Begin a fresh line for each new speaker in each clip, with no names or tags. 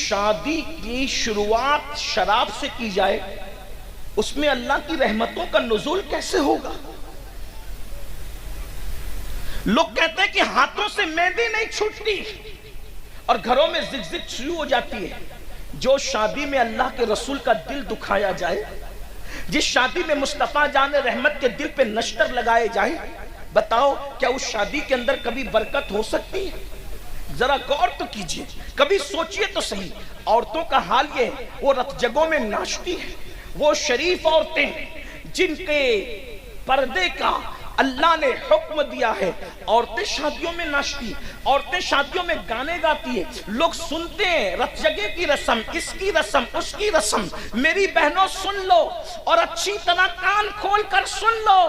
شادی کی شروعات شراب سے کی جائے اس میں اللہ کی رحمتوں کا نزول کیسے ہوگا؟ لوگ کہتے ہیں کہ ہاتھوں سے مہندی نہیں چھوٹتی اور گھروں میں زگزگ شروع ہو جاتی ہے۔ جو شادی میں اللہ کے رسول کا دل دکھایا جائے، جس شادی میں مصطفیٰ جان رحمت کے دل پہ نشتر لگائے جائے، بتاؤ کیا اس شادی کے اندر کبھی برکت ہو سکتی ہے؟ ذرا غور تو کیجئے، کبھی سوچئے تو صحیح۔ عورتوں کا حال یہ ہے، وہ رت جگہوں میں ناچتی ہیں، وہ شریف عورتیں جن کے پردے کا اللہ نے حکم دیا ہے، عورتیں شادیوں میں ناچتی، عورتیں شادیوں میں گانے گاتی ہیں، لوگ سنتے ہیں رت جگہ کی رسم، اس کی رسم، اس کی رسم۔ میری بہنوں سن لو اور اچھی طرح کان کھول کر سن لو،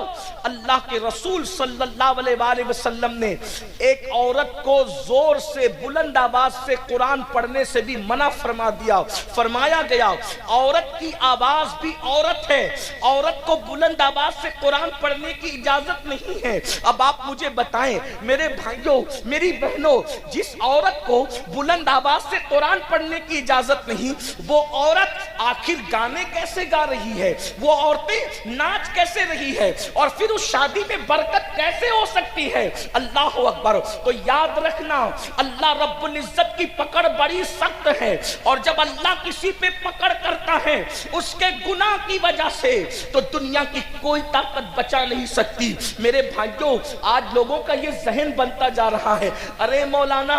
اللہ کے رسول صلی اللہ علیہ وآلہ وسلم نے ایک عورت کو زور سے بلند آواز سے قرآن پڑھنے سے بھی منع فرما دیا۔ فرمایا گیا عورت کی آواز بھی عورت ہے، عورت کو بلند آواز سے قرآن پڑھنے کی اجازت نہیں ہے۔ اب آپ مجھے بتائیں میرے بھائیوں، میری بہنوں، جس عورت کو بلند آواز سے قرآن پڑھنے کی اجازت نہیں، وہ عورت آخر گانے کیسے گا رہی ہے؟ وہ عورتیں ناچ کیسے رہی ہے؟ اور پھر اس شادی میں برکت کیسے ہو سکتی ہے؟ اللہ اکبر۔ تو یاد رکھنا اللہ رب العزت کی پکڑ بڑی سخت ہے، اور جب اللہ کسی پہ پکڑ کرتا ہے اس کے گناہ کی وجہ سے تو دنیا کی کوئی طاقت بچا نہیں سکتی۔ میرے بھائیوں، آج لوگوں کا یہ ذہن بنتا جا رہا ہے، ارے مولانا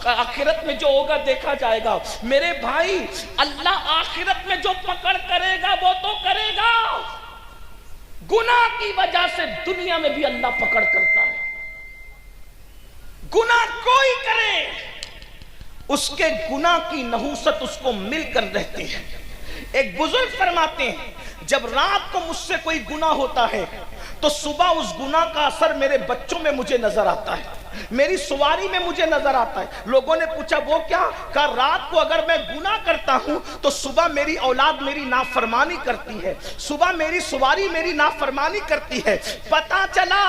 آخرت میں جو ہوگا دیکھا جائے گا۔ میرے بھائی، اللہ آخرت میں جو پکڑ کرے گا وہ تو کرے گا، گناہ کی وجہ سے دنیا میں بھی اللہ پکڑ کرتا ہے۔ گناہ کوئی کرے، اس کے گناہ کی نحوست اس کو مل کر رہتی ہے۔ ایک بزرگ فرماتے ہیں جب رات کو مجھ سے کوئی گناہ ہوتا ہے تو صبح اس گناہ کا اثر میرے بچوں میں مجھے نظر آتا ہے، میری سواری میں مجھے نظر آتا ہے۔ لوگوں نے پوچھا وہ کیا؟ کہا رات کو اگر میں گناہ کرتا ہوں تو صبح میری اولاد میری نافرمانی کرتی ہے، صبح میری سواری میری نافرمانی کرتی ہے۔ پتہ چلا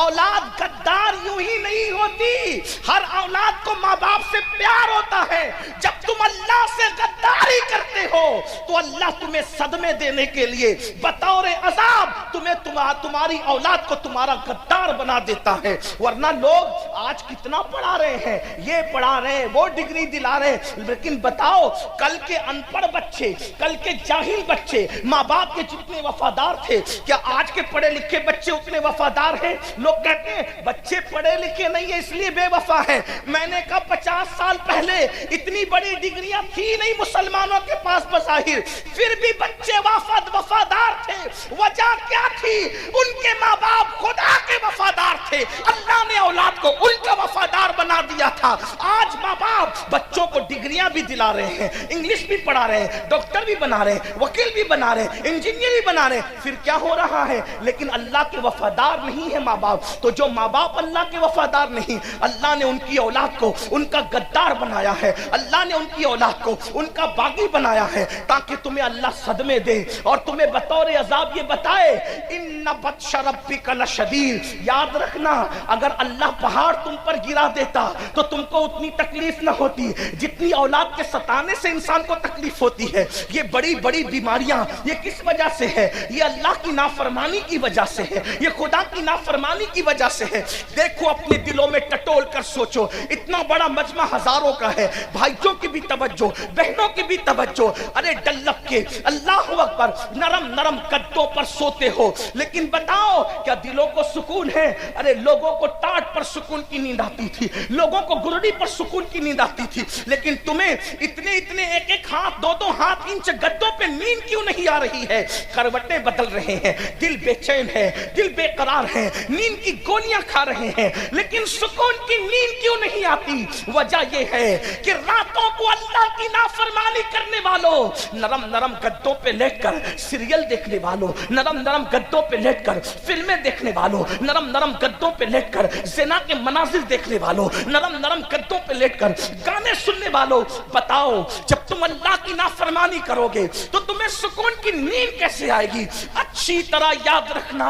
اولاد غدار یوں ہی نہیں ہوتی، ہر اولاد کو ماں باپ سے پیار ہوتا ہے۔ جب تم اللہ سے غداری کرتے ہو تو اللہ تمہیں صدمے دینے کے لیے بطور عذاب تمہاری اولاد کو تمہارا غدار بنا دیتا ہے۔ ورنہ لوگ آج کتنا پڑھا رہے ہیں، یہ پڑھا رہے ہیں، وہ ڈگری دلا رہے ہیں، لیکن بتاؤ کل کے ان پڑھ بچے، کل کے جاہل بچے ماں باپ کے جتنے وفادار تھے، کیا آج کے پڑھے لکھے بچے اتنے وفادار ہیں؟ لوگ کہتے ہیں بچے پڑھے لکھے نہیں ہیں اس لیے بے وفا ہیں۔ میں نے کہا 50 سال پہلے اتنی بڑی ڈگریاں تھی نہیں مسلمانوں کے پاس بظاہر، پھر بھی بچے وفادار تھے۔ وجہ کیا تھی؟ ان کے ماں باپ خدا کے وفادار تھے، اللہ نے اولاد کو ان کا وفادار بنا دیا تھا۔ آج ماں باپ بچوں کو ڈگریاں بھی دلا رہے ہیں، انگلش بھی پڑھا رہے ہیں، ڈاکٹر بھی بنا رہے ہیں، وکیل بھی بنا رہے ہیں، انجینئر بھی بنا رہے ہیں، پھر کیا ہو رہا ہے؟ لیکن اللہ کے وفادار نہیں ہے ماں باپ۔ تو جو ماں باپ اللہ کے وفادار نہیں، اللہ نے ان کی اولاد کو ان کا غدار بنایا ہے، اللہ نے ان کی اولاد کو ان کا باغی بنایا ہے، تاکہ تمہیں اللہ صدمے دے اور تمہیں بطور عذاب یہ بتائے ان بطش ربک لشدید۔ یاد رکھنا اگر اللہ پہاڑ تم پر گرا دیتا تو تم کو اتنی تکلیف نہ ہوتی جتنی اولاد کے ستانے سے انسان کو تکلیف ہوتی ہے۔ یہ بڑی بڑی بیماریاں یہ کس وجہ سے ہے؟ یہ اللہ کی نافرمانی کی وجہ سے ہے، یہ خدا کی نافرمانی کی وجہ سے ہے۔ دیکھو اپنے دلوں میں ٹٹول کر سوچو، اتنا بڑا مجمع ہزاروں کا ہے، بھائیوں کی بھی توجہ، بہنوں کی بھی توجہ، ارے ڈلک کے اللہ اکبر نرم نرم گدوں پر سوتے ہو، لیکن بتاؤ کیا دلوں کو سکون ہے؟ ارے لوگوں کو ٹاٹ پر سکون کی نیند آتی تھی، لوگوں کو گرڑی پر سکون کی نیند آتی تھی، لیکن تمہیں اتنے ایک ایک ہاتھ دو ہاتھ انچ گدوں پہ نیند کیوں نہیں آ رہی ہے؟ کروٹیں بدل رہے ہیں، دل بے چین ہے، دل بے قرار ہے، نیند کی گولیاں کھا رہے ہیں، لیکن سکون کی نیند کیوں نہیں آتی؟ وجہ یہ ہے کہ راتوں کو اللہ کی نافرمانی کرنے والوں، نرم نرم گدوں پہ لیٹ کر سیریل دیکھنے والوں، نرم نرم گدوں پہ لیٹ کر فلمیں دیکھنے والوں، نرم نرم گدوں پہ لیٹ کر زنا کے مناظر دیکھنے والوں، نرم نرم گدوں پہ لیٹ کر گانے سننے والوں، بتاؤ جب تم اللہ کی نافرمانی کرو گے تو تمہیں سکون کی نیند کیسے آئے گی؟ اچھی طرح یاد رکھنا،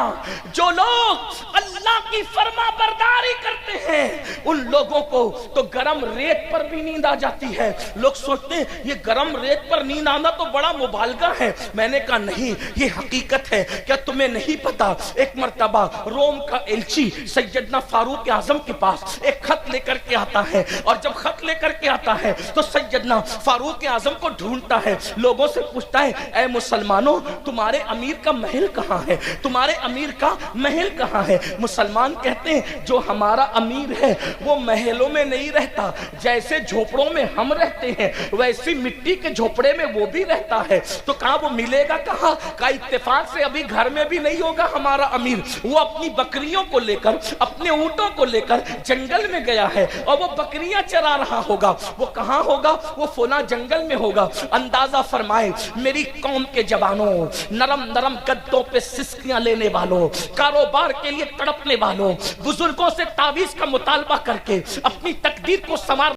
جو لوگ اللہ کی فرما برداری کرتے ہیں ان لوگوں کو تو گرم ریت پر بھی نیند آ جاتی ہے۔ لوگ سوچ سمجھتے ہیں یہ گرم ریت پر نیند آنا تو بڑا مبالغہ ہے. میں نے کہا نہیں، یہ حقیقت ہے. کیا تمہیں نہیں پتا ایک مرتبہ روم کا ایلچی سیدنا فاروق اعظم کے پاس ایک خط لے کر کے آتا ہے، اور جب خط لے کر کے آتا ہے تو سیدنا فاروق اعظم کو ڈھونڈتا ہے، لوگوں سے پوچھتا ہے اے مسلمانوں تمہارے امیر کا محل کہاں ہے، تمہارے امیر کا محل کہاں ہے؟ مسلمان کہتے ہیں جو ہمارا امیر ہے وہ محلوں میں نہیں رہتا، جیسے جھوپڑوں میں ہم رہتے ہیں ویسی مٹی کے جھوپڑے میں وہ بھی رہتا ہے. تو کہا وہ ملے گا کہاں؟ کا اتفاق سے ابھی گھر میں بھی نہیں ہوگا ہمارا امیر، وہ اپنی بکریوں کو لے کر اپنے اونٹوں کو لے کر جنگل میں گیا ہے اور وہ بکریاں چرا رہا ہوگا. وہ کہاں ہوگا؟ وہ فلاں جنگل میں ہوگا. اندازہ فرمائے میری قوم کے جوانوں، نرم نرم گدوں پہ سسکیاں لینے والوں، کاروبار کے لیے تڑپنے والوں، بزرگوں سے تعویذ کا مطالبہ کر کے اپنی تقدیر کو سنوار